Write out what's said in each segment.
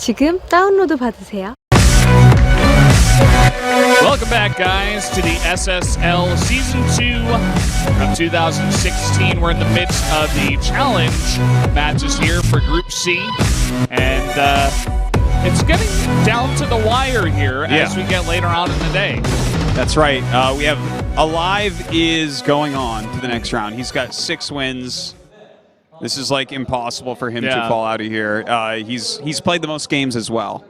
지금 다운로드 받으세요. Welcome back, guys, to the SSL Season 2 of 2016. We're in the midst of the challenge matches here for Group C. And it's getting down to the wire here as we get later on in the day. That's right. We have aLive is going on to the next round. He's got 6 wins. This is like impossible for him to fall out of here. He's played the most games as well.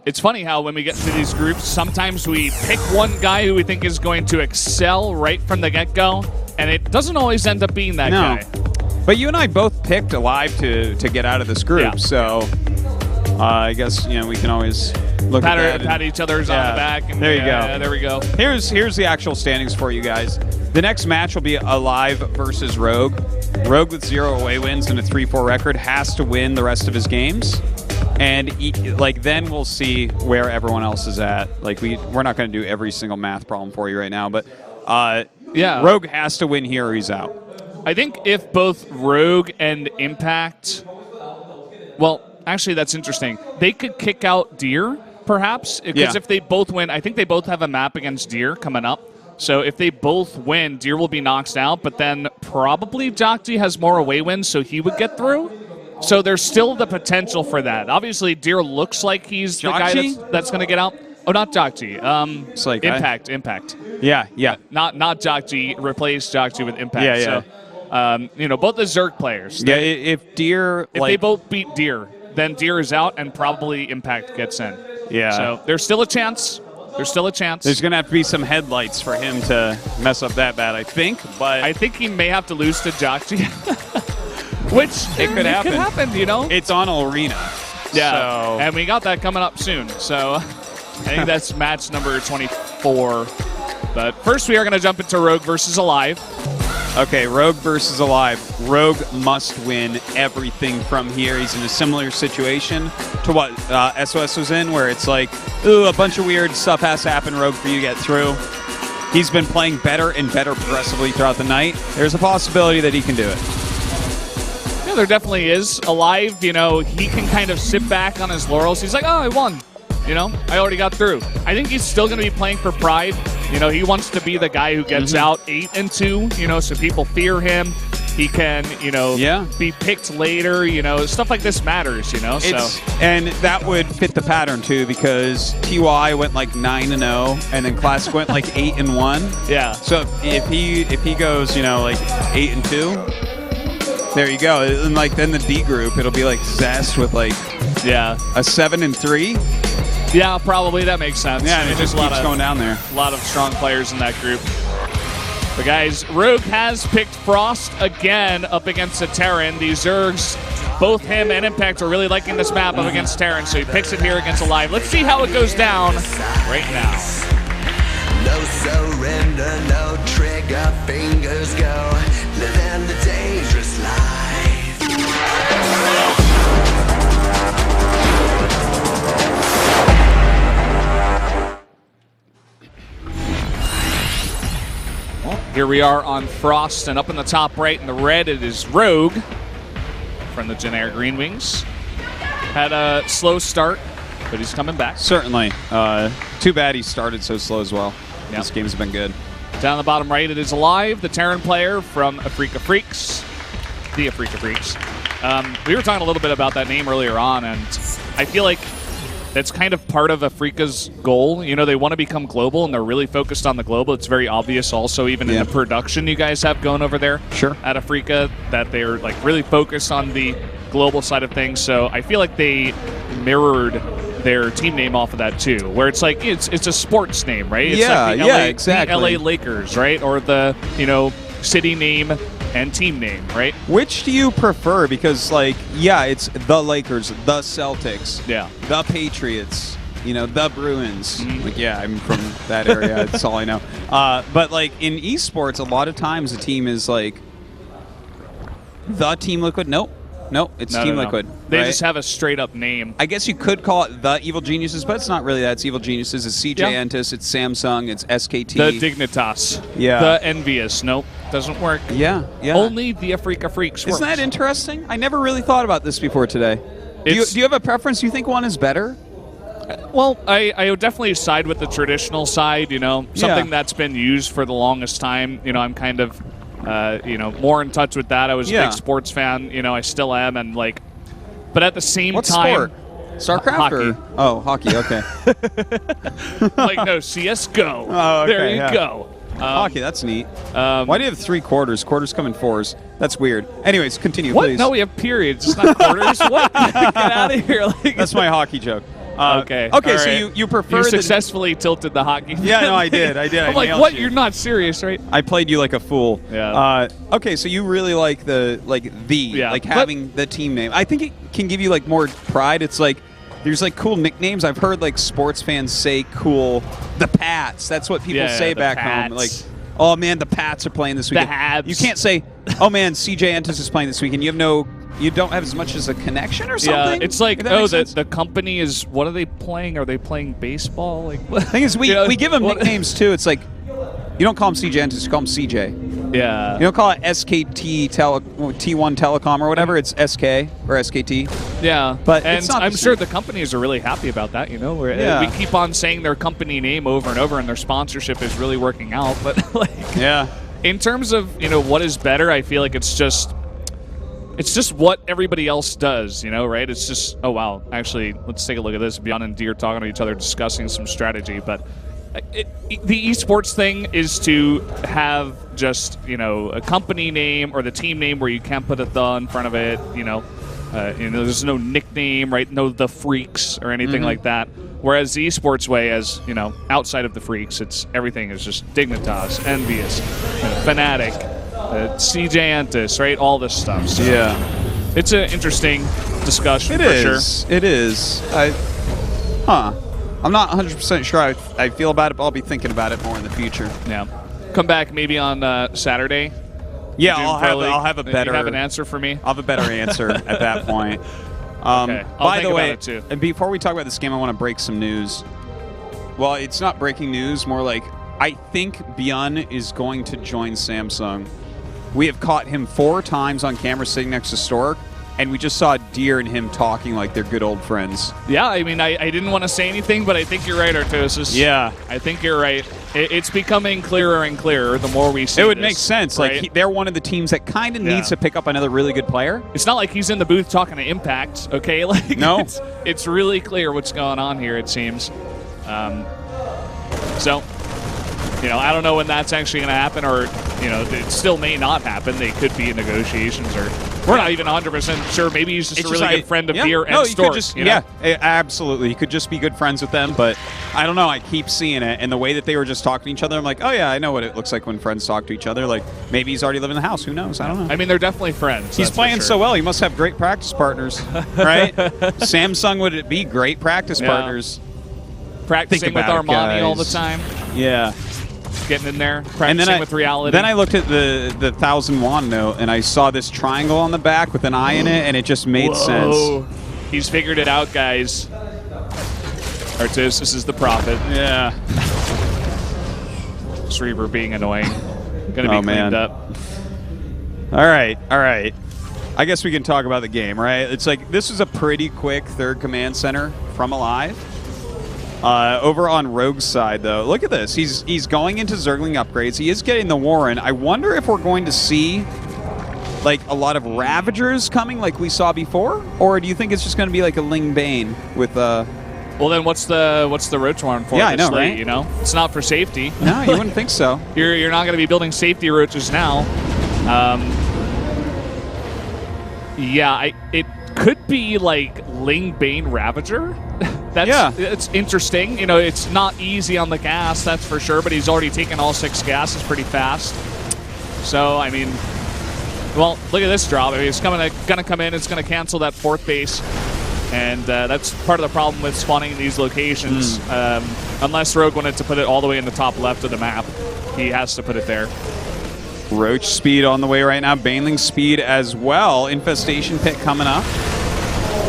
It's funny how when we get to these groups, sometimes we pick one guy who we think is going to excel right from the get-go, and it doesn't always end up being that guy. But you and I both picked aLive to get out of this group, so I guess we can always look at that. Pat each other's on the back. And there you go. There we go. Here's the actual standings for you guys. The next match will be aLive versus Rogue. Rogue with 0 away wins and a 3-4 record has to win the rest of his games, and then we'll see where everyone else is at. Like we're not going to do every single math problem for you right now, but Rogue has to win here or he's out. I think if both Rogue and Impact, well, actually that's interesting. They could kick out Deer perhaps because if they both win, I think they both have a map against Deer coming up. So if they both win, Deer will be knocked out, but then probably Jokji has more away wins, so he would get through. So there's still the potential for that. Obviously, Deer looks like he's the guy that's going to get out. Oh, not Jokji. It's like Impact. Yeah. Not Jokji. Replace Jokji with Impact. So, both the Zerg players. Yeah, if Deer... If they both beat Deer, then Deer is out and probably Impact gets in. Yeah. So there's still a chance. There's still a chance. There's going to have to be some headlights for him to mess up that bad, I think. But I think he may have to lose to Jokji, which it could happen. Could happen, It's on Arena. Yeah, so. And we got that coming up soon. So I think that's match number 24. But first we are going to jump into Rogue versus aLive. Okay, Rogue versus aLive. Rogue must win everything from here. He's in a similar situation to what SOS was in, where it's like, ooh, a bunch of weird stuff has to happen, Rogue, for you to get through. He's been playing better and better progressively throughout the night. There's a possibility that he can do it. Yeah, there definitely is. aLive, he can kind of sit back on his laurels. He's like, oh, I won. I already got through. I think he's still going to be playing for pride. He wants to be the guy who gets out 8-2, so people fear him. He can, be picked later, stuff like this matters, And that would fit the pattern, too, because TY went like 9-0, and then Classic went like 8-1. Yeah. So if he goes, like 8-2, there you go. And then the D group, it'll be like Zest with a 7-3. Yeah, probably. That makes sense. Yeah, and it just keeps going down there. A lot of strong players in that group. But guys, Rogue has picked Frost again up against the Terran. The Zergs, both him and Impact, are really liking this map up against Terran, so he picks it here against aLive. Let's see how it goes down right now. No surrender, no trigger, fingers go, living the dangerous life. Here we are on Frost, and up in the top right in the red, it is Rogue from the generic Green Wings. Had a slow start, but he's coming back. Certainly. Too bad he started so slow as well. Yep. This game's been good. Down the bottom right, it is aLive, the Terran player from Afrika Freaks. The Afrika Freaks. We were talking a little bit about that name earlier on, and I feel like that's kind of part of Afrika's goal. They want to become global, and they're really focused on the global. It's very obvious also even in the production you guys have going over there at Afrika that they're really focused on the global side of things. So I feel like they mirrored their team name off of that too, where it's like it's a sports name, right? It's like the exactly. The LA Lakers, right? Or the city name and team name, right? Which do you prefer? Because it's the Lakers, the Celtics, the Patriots, the Bruins. I'm from that area. That's all I know. But in esports, a lot of times the team is the Team Liquid. Nope, it's Team Liquid. They just have a straight up name. I guess you could call it the Evil Geniuses, but it's not really that. It's Evil Geniuses. It's CJ Entis. It's Samsung. It's SKT. The Dignitas. Yeah. The Envious. Nope. Doesn't work. Yeah. Only the Afrika Freaks works. Isn't that interesting? I never really thought about this before today. Do you have a preference? Do you think one is better? Well, I would definitely side with the traditional side, something that's been used for the longest time. I'm kind of, more in touch with that. I was a big sports fan, I still am, and but at the same what time. Sport? StarCraft? Hockey. Oh, hockey, okay. No, CSGO. Oh, okay, there you go. Hockey, that's neat. Why do you have 3 quarters? Quarters come in 4s. That's weird. Anyways, continue, What? please. No, we have periods. It's not quarters. What? Get out of here. That's my hockey joke. Okay. Okay, All so right. you prefer You successfully tilted the hockey. Yeah, no, I did. I'm I like, nailed what? you. You're not serious, right? I played you like a fool. Yeah. Okay, so you really like having the team name. I think it can give you more pride. It's there's cool nicknames. I've heard sports fans say cool. The Pats. That's what people say the back Pats. home. Oh man, the Pats are playing this weekend. The Habs. You can't say, oh man, CJ Entis is playing this weekend. You don't have as much as a connection or something. Yeah, it's the company is. What are they playing? Are they playing baseball? The thing is, we give them nicknames too. It's you don't call him CJ Entis, you call him CJ. Yeah. You don't call it SKT T1 Telecom or whatever. It's SK or SKT. Yeah, but and I'm sure the companies are really happy about that. We keep on saying their company name over and over, and their sponsorship is really working out. But in terms of what is better, I feel like it's just what everybody else does. Right? It's just wow. Actually, let's take a look at this. Beyond and Deer talking to each other, discussing some strategy, but. The esports thing is to have just a company name or the team name where you can't put a "the" in front of it. There's no nickname, right? No "the Freaks" or anything like that. Whereas the esports way, as outside of the Freaks, everything is just Dignitas, Envious, Fnatic, CJ Entis, right? All this stuff. So it's an interesting discussion. It is. I'm not 100% sure I feel about it, but I'll be thinking about it more in the future. Yeah. Come back maybe on Saturday. Yeah, I'll have a better... You have an answer for me? I'll have a better answer at that point. Okay. By the way, about it too. And before we talk about this game, I want to break some news. Well, it's not breaking news, more I think Byun is going to join Samsung. We have caught him 4 times on camera sitting next to Stork. And we just saw Deer and him talking like they're good old friends. Yeah, I mean, I didn't want to say anything, but I think you're right, Artosis. Yeah. I think you're right. It's becoming clearer and clearer the more we see It would this, make sense. Right? They're one of the teams that kind of needs to pick up another really good player. It's not like he's in the booth talking to Impact, okay? No. It's really clear what's going on here, it seems. So, I don't know when that's actually going to happen, or, it still may not happen. They could be in negotiations, or we're not even 100% sure. Maybe he's just a really good friend of Deer and Stork. Absolutely. He could just be good friends with them, but I don't know. I keep seeing it, and the way that they were just talking to each other, I'm like, oh, yeah, I know what it looks like when friends talk to each other. Maybe he's already living in the house. Who knows? I don't know. I mean, they're definitely friends. He's playing so well. He must have great practice partners, right? Samsung would be great practice partners. Practicing with Armani all the time. Yeah. Getting in there, practicing with reality. Then I looked at the 1,000 won note, and I saw this triangle on the back with an eye in it, and it just made sense. He's figured it out, guys. Artis, this is the prophet. Yeah. Reaver being annoying. Gonna be cleaned up. All right. I guess we can talk about the game, right? It's this is a pretty quick third command center from aLive. Over on Rogue's side, though, look at this. He's going into Zergling upgrades. He is getting the Warren. I wonder if we're going to see a lot of Ravagers coming like we saw before, or do you think it's just going to be a Ling Bane with Well, then what's the Roach Warren for? Yeah, I know, right? It's not for safety. No, you wouldn't think so. You're not going to be building safety roaches now. It could be Ling Bane Ravager. It's interesting. It's not easy on the gas, that's for sure, but he's already taken all 6 gases pretty fast. So, I mean, well, look at this drop. I mean, it's going to come in, it's going to cancel that 4th base. And that's part of the problem with spawning in these locations. Unless Rogue wanted to put it all the way in the top left of the map, he has to put it there. Roach speed on the way right now. Baneling speed as well. Infestation pit coming up.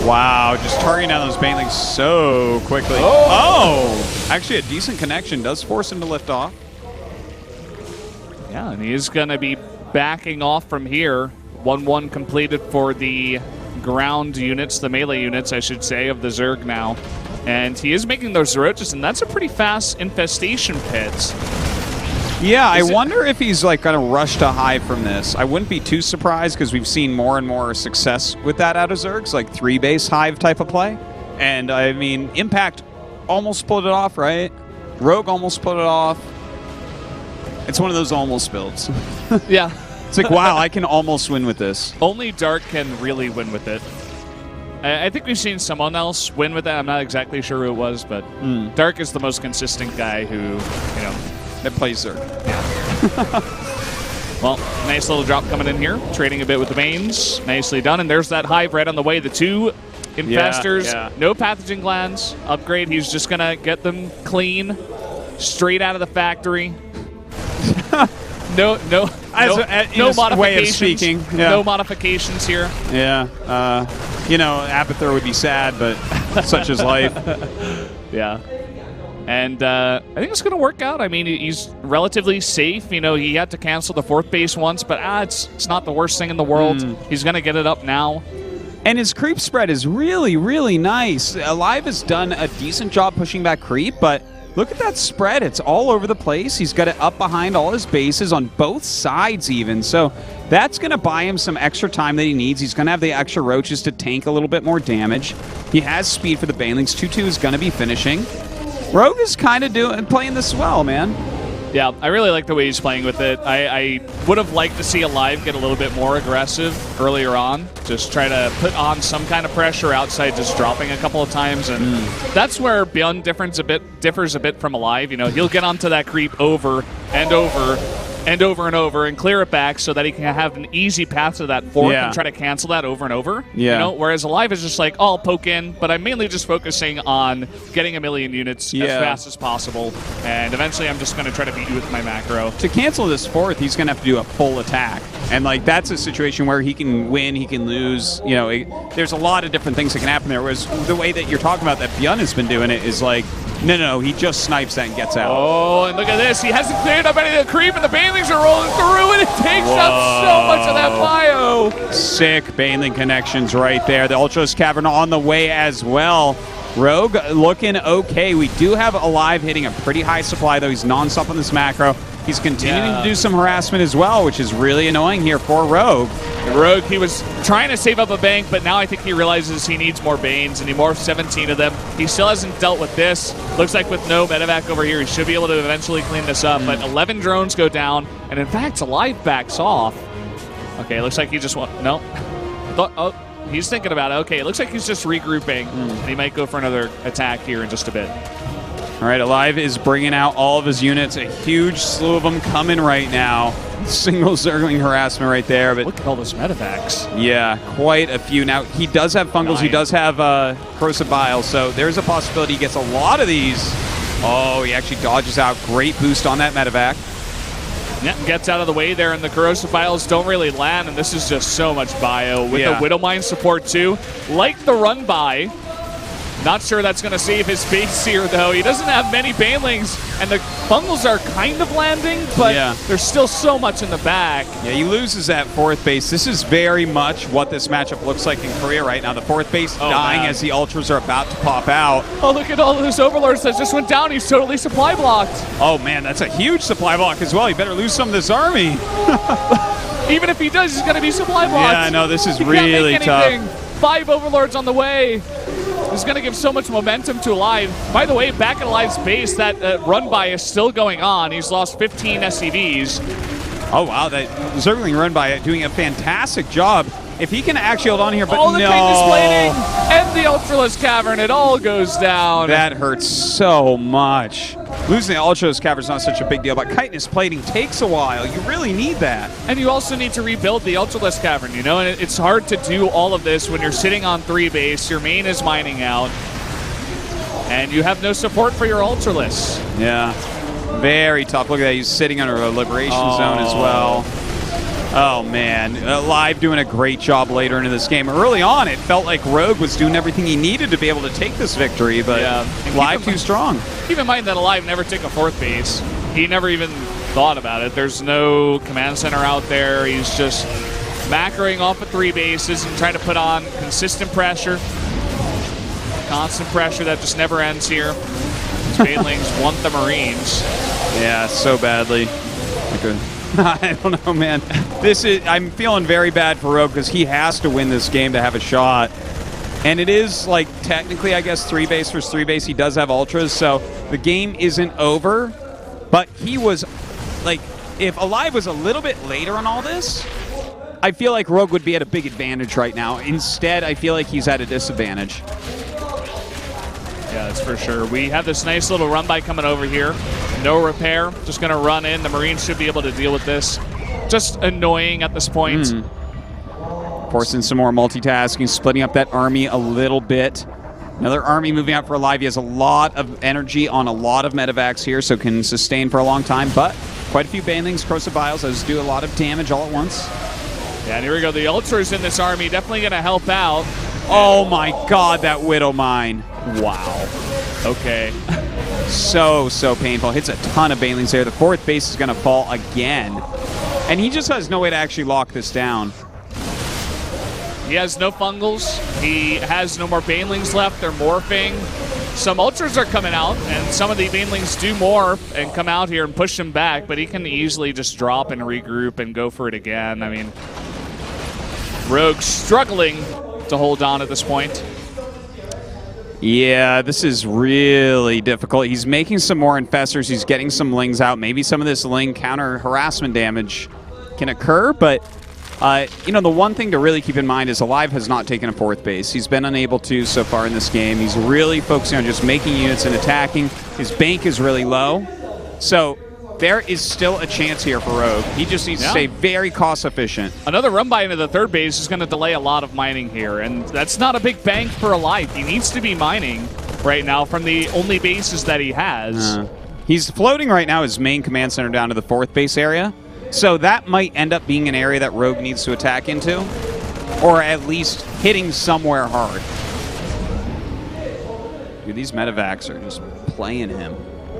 Wow, just targeting down those Banelings so quickly. Oh! Actually, a decent connection does force him to lift off. Yeah, and he is going to be backing off from here. 1-1 completed for the ground units, the melee units, I should say, of the Zerg now. And he is making those roaches, and that's a pretty fast infestation pit. Yeah, I wonder if he's like going to rush to Hive from this. I wouldn't be too surprised because we've seen more and more success with that out of Zergs, like 3-base Hive type of play. And I mean, Impact almost pulled it off, right? Rogue almost pulled it off. It's one of those almost builds. Yeah. It's like, wow, I can almost win with this. Only Dark can really win with it. I think we've seen someone else win with that. I'm not exactly sure who it was, but Dark is the most consistent guy who, you know, that plays Zerg. Yeah. Well, nice little drop coming in here. Trading a bit with the mains. Nicely done. And there's that Hive right on the way. The 2 infestors. Yeah. No pathogen glands. Upgrade. He's just going to get them clean. Straight out of the factory. No modifications. Way of speaking. Yeah. No modifications here. Yeah. You know, Abathur would be sad, but such is life. Yeah. And I think it's going to work out. I mean, he's relatively safe. You know, he had to cancel the 4th base once, but it's not the worst thing in the world. He's going to get it up now. And his creep spread is really, really nice. aLive has done a decent job pushing back creep, but look at that spread. It's all over the place. He's got it up behind all his bases on both sides even. So that's going to buy him some extra time that he needs. He's going to have the extra roaches to tank a little bit more damage. He has speed for the banelings. 2-2 is going to be finishing. Rogue is kind of playing this well, man. Yeah, I really like the way he's playing with it. I would have liked to see aLive get a little bit more aggressive earlier on. Just try to put on some kind of pressure outside just dropping a couple of times. And that's where Beyond differs a bit from aLive. You know, he'll get onto that creep over and over and over and over and clear it back so that he can have an easy path to that 4th and try to cancel that over and over. Yeah. You know, whereas aLive is just like, oh, I'll poke in, but I'm mainly just focusing on getting a million units as fast as possible, and eventually I'm just going to try to beat you with my macro. To cancel this 4th, he's going to have to do a full attack. And, like, that's a situation where he can win, he can lose. You know, there's a lot of different things that can happen there. Whereas the way that you're talking about that Bjorn has been doing it is like, no, he just snipes that and gets out. Oh, and look at this. He hasn't cleared up any of the creep, and the banelings are rolling through, and it takes up so much of that bio. Sick baneling connections right there. The Ultra's Cavern on the way as well. Rogue looking okay. We do have aLive hitting a pretty high supply, though. He's nonstop on this macro. He's continuing to do some harassment as well, which is really annoying here for Rogue. Rogue, he was trying to save up a bank, but now I think he realizes he needs more Banes, and he morphs 17 of them. He still hasn't dealt with this. Looks like with no medevac over here, he should be able to eventually clean this up, but 11 drones go down, and in fact, aLive backs off. Okay, looks like he just went... No. Oh, he's thinking about it. Okay, it looks like he's just regrouping, and he might go for another attack here in just a bit. All right, aLive is bringing out all of his units. A huge slew of them coming right now. Single Zergling harassment right there. But look at all those medevacs. Yeah, quite a few. Now, he does have fungals. 9. He does have corrosive bile, so there's a possibility he gets a lot of these. Oh, he actually dodges out. Great boost on that medevac. Yeah, gets out of the way there, and the corrosive biles don't really land, and this is just so much bio. With the Widowmine support, too. Like the run by. Not sure that's going to save his base here, though. He doesn't have many banelings, and the fungals are kind of landing, but there's still so much in the back. Yeah, he loses that 4th base. This is very much what this matchup looks like in Korea right now. The 4th base dying as the Ultras are about to pop out. Oh, look at all those Overlords that just went down. He's totally supply blocked. Oh, man, that's a huge supply block as well. He better lose some of this army. Even if he does, he's going to be supply blocked. Yeah, no, this is really tough. 5 Overlords on the way. Is going to give so much momentum to aLive. By the way, back at aLive's base, that run-by is still going on. He's lost 15 SCVs. Oh, wow. That Zergling run-by doing a fantastic job. If he can actually hold on here, but all the Titan's plating and the Ultraless Cavern, it all goes down. That hurts so much. Losing the Ultraless Cavern is not such a big deal, but chitinous plating takes a while. You really need that. And you also need to rebuild the Ultraless Cavern, you know? And it's hard to do all of this when you're sitting on 3 base, your main is mining out, and you have no support for your Ultraless. Yeah. Very tough. Look at that. He's sitting under a liberation zone as well. Oh, man. aLive doing a great job later into this game. Early on, it felt like Rogue was doing everything he needed to be able to take this victory, but aLive too strong. Keep in mind that aLive never took a 4th base. He never even thought about it. There's no command center out there. He's just macroing off of 3 bases and trying to put on consistent pressure. Constant pressure that just never ends here. These Banelings want the Marines. Yeah, so badly. I don't know, man. I'm feeling very bad for Rogue because he has to win this game to have a shot. And it is, like, technically, I guess, 3 base versus 3 base. He does have ultras, so the game isn't over. But he was, like, if aLive was a little bit later on all this, I feel like Rogue would be at a big advantage right now. Instead, I feel like he's at a disadvantage. Yeah, that's for sure. We have this nice little run by coming over here. No repair. Just going to run in. The Marines should be able to deal with this. Just annoying at this point. Forcing some more multitasking, splitting up that army a little bit. Another army moving out for aLive. He has a lot of energy on a lot of medevacs here, so can sustain for a long time. But quite a few Banelings, Corrosive Vials, those do a lot of damage all at once. Yeah, and here we go. The Ultras in this army definitely going to help out. Oh my god, that Widow Mine. Wow. Okay. So painful. Hits a ton of Banelings there. The 4th base is going to fall again. And he just has no way to actually lock this down. He has no fungals. He has no more Banelings left. They're morphing. Some Ultras are coming out, and some of the Banelings do morph and come out here and push him back, but he can easily just drop and regroup and go for it again. I mean, Rogue struggling to hold on at this point. Yeah, this is really difficult. He's making some more Infestors. He's getting some Lings out. Maybe some of this Ling counter harassment damage can occur, but you know, the one thing to really keep in mind is aLive has not taken a 4th base. He's been unable to so far in this game. He's really focusing on just making units and attacking. His bank is really low. So there is still a chance here for Rogue. He just needs to stay very cost efficient. Another run by into the 3rd base is going to delay a lot of mining here, and that's not a big bank for aLive. He needs to be mining right now from the only bases that he has. He's floating right now his main command center down to the 4th base area. So that might end up being an area that Rogue needs to attack into, or at least hitting somewhere hard. Dude, these medevacs are just playing him.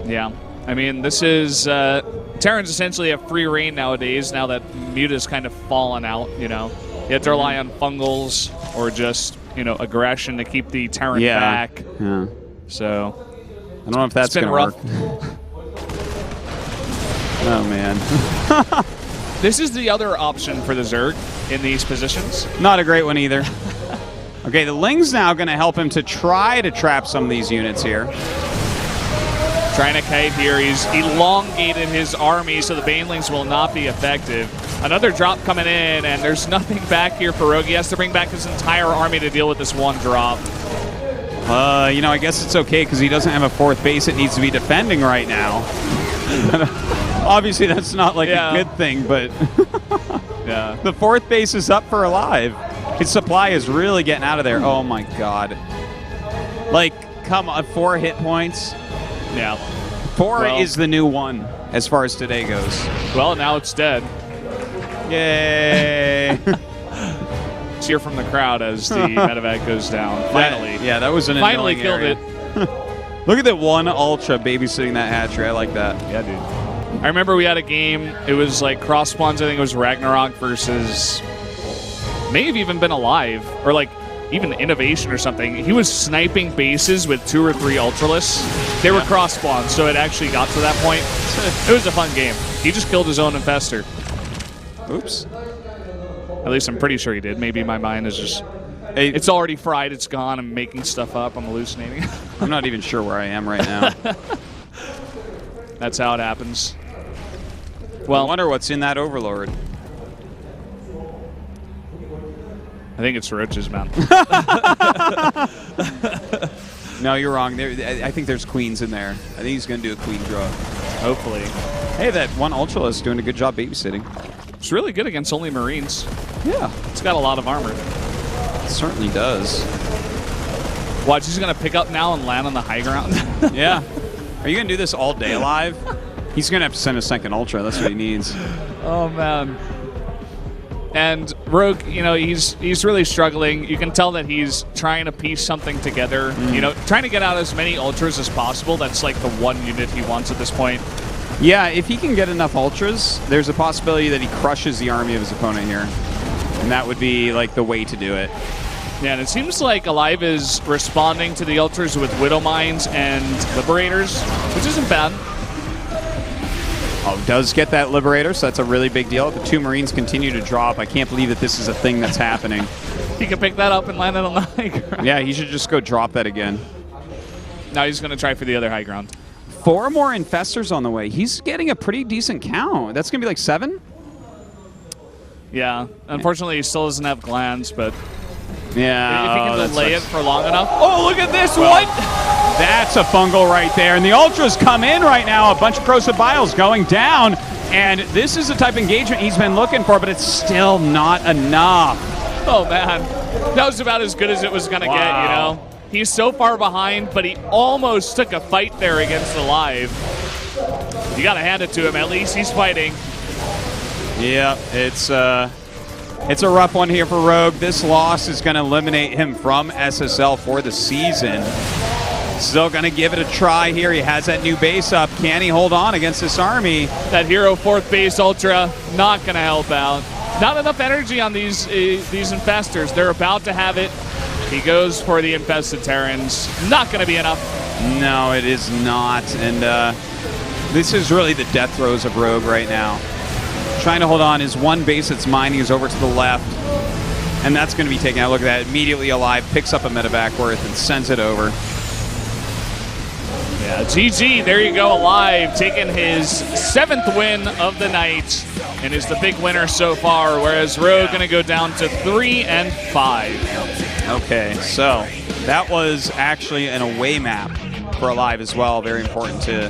Yeah. I mean, this is... Terrans essentially have free reign nowadays, now that Muta's kind of fallen out, you know. You have to rely on fungals or just, you know, aggression to keep the Terran back. Yeah. So... I don't know if that's going to work. Oh, man. This is the other option for the Zerg in these positions. Not a great one either. Okay, the Ling's now going to help him to try to trap some of these units here. Trying to kite here. He's elongated his army so the Banelings will not be effective. Another drop coming in, and there's nothing back here for Rogue. He has to bring back his entire army to deal with this one drop. You know, I guess it's okay because he doesn't have a 4th base it needs to be defending right now. Obviously, that's not like a good thing, but yeah, the 4th base is up for aLive. His supply is really getting out of there. Oh my god! Like, come on, 4 hit points. Yeah, 4 is the new 1 as far as today goes. Well, now it's dead. Yay! Cheer from the crowd as the medevac goes down. Finally, that was an finally annoying killed area. it. Look at that 1 Ultra babysitting that hatchery. I like that. Yeah, dude. I remember we had a game, it was like cross spawns, I think it was Ragnarok versus, may have even been aLive, or like even Innovation or something. He was sniping bases with 2 or 3 Ultralists. They were cross spawns, so it actually got to that point. It was a fun game. He just killed his own Infestor. Oops. At least I'm pretty sure he did. Maybe my mind is just... It's already fried, it's gone, I'm making stuff up, I'm hallucinating. I'm not even sure where I am right now. That's how it happens. Well, I wonder what's in that Overlord. I think it's Roaches, man. No, you're wrong. I think there's Queens in there. I think he's going to do a Queen draw. Hopefully. Hey, that 1 Ultralist is doing a good job babysitting. It's really good against only Marines. Yeah. It's got a lot of armor. It certainly does. Watch, he's going to pick up now and land on the high ground. Yeah. Are you going to do this all day aLive? He's going to have to send a 2nd Ultra. That's what he needs. Oh, man. And Rogue, you know, he's really struggling. You can tell that he's trying to piece something together. You know, trying to get out as many Ultras as possible. That's like the 1 unit he wants at this point. Yeah, if he can get enough Ultras, there's a possibility that he crushes the army of his opponent here. And that would be like the way to do it. Yeah, and it seems like aLive is responding to the Ultras with Widow Mines and Liberators, which isn't bad. Oh, does get that Liberator, so that's a really big deal. The 2 Marines continue to drop. I can't believe that this is a thing that's happening. He can pick that up and land it on the high ground. Yeah, he should just go drop that again. Now he's going to try for the other high ground. 4 more Infestors on the way. He's getting a pretty decent count. That's going to be like 7? Yeah, unfortunately he still doesn't have glands, but yeah, if he can delay it sucks. for long enough. Oh, look at this one! That's a fungal right there. And the Ultras come in right now. A bunch of Corrosive Biles going down. And this is the type of engagement he's been looking for, but it's still not enough. Oh, man. That was about as good as it was going to get, you know? He's so far behind, but he almost took a fight there against aLive. You got to hand it to him. At least he's fighting. Yeah, it's a rough one here for Rogue. This loss is going to eliminate him from SSL for the season. Still going to give it a try here. He has that new base up. Can he hold on against this army? That hero 4th base Ultra not going to help out. Not enough energy on these Infestors. They're about to have it. He goes for the Infested Terrans. Not going to be enough. No, it is not. And this is really the death throes of Rogue right now. Trying to hold on. His 1 base that's mining is over to the left. And that's going to be taken out. Look at that. Immediately aLive picks up a medevac worth and sends it over. Yeah, GG, there you go, aLive, taking his 7th win of the night and is the big winner so far, whereas Rogue going to go down to 3 and 5. Okay, so that was actually an away map for aLive as well. Very important to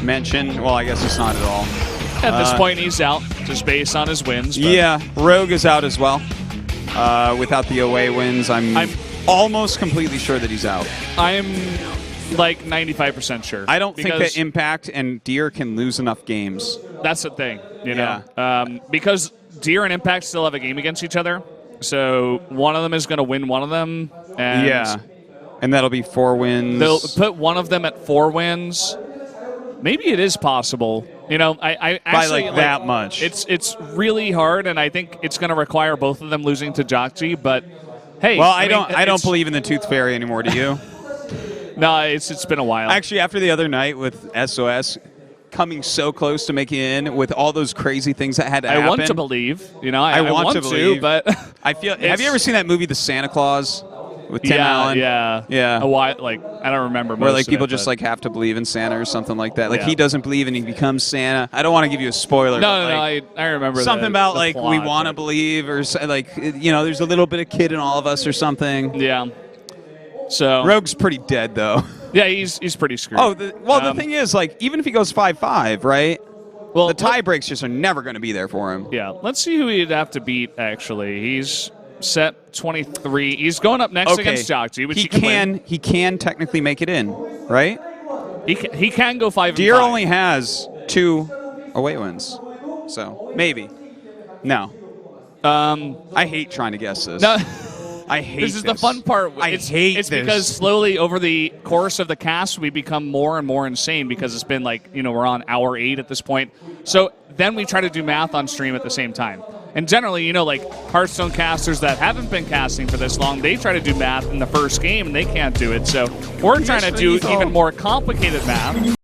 mention. Well, I guess it's not at all. At this point, he's out, just based on his wins. But yeah, Rogue is out as well. Without the away wins, I'm almost completely sure that he's out. I'm like 95% sure. I don't think that Impact and Deer can lose enough games. That's the thing, you know. Because Deer and Impact still have a game against each other, so one of them is going to win one of them. And yeah, and that'll be 4 wins. They'll put one of them at 4 wins. Maybe it is possible. You know, I actually by like that much. It's really hard, and I think it's going to require both of them losing to Jockji. But hey, well, I don't believe in the Tooth Fairy anymore. Do you? No, it's been a while. Actually, after the other night with SOS coming so close to making it in with all those crazy things that had to happen. I want to believe. You know, I want to believe, but I feel. Have you ever seen that movie, The Santa Claus, with Tim Allen? Yeah. A while, like I don't remember. Where most like of people it, just but like have to believe in Santa or something like that. Like Yeah. he doesn't believe and he becomes Santa. I don't want to give you a spoiler. No, but, no, like, I remember something about the like plot, we want to but- believe or like you know there's a little bit of kid in all of us or something. Yeah. So Rogue's pretty dead though. yeah, he's pretty screwed. Oh, the thing is, like, even if he goes 5-5, right? well, The tie breaks just are never going to be there for him. Yeah, let's see who he'd have to beat. Actually, he's set 23. He's going up next against Jockji, which he can win. He can technically make it in, right? He can go 5 and Deer 5. only has 2 away wins, so maybe. No. I hate trying to guess this. No. I hate This is the fun part. It's this. because slowly over the course of the cast, we become more and more insane because it's been like, you know, we're on hour 8 at this point. So then we try to do math on stream at the same time. And generally, you know, like Hearthstone casters that haven't been casting for this long, they try to do math in the first game and they can't do it. So we're trying to do even more complicated math.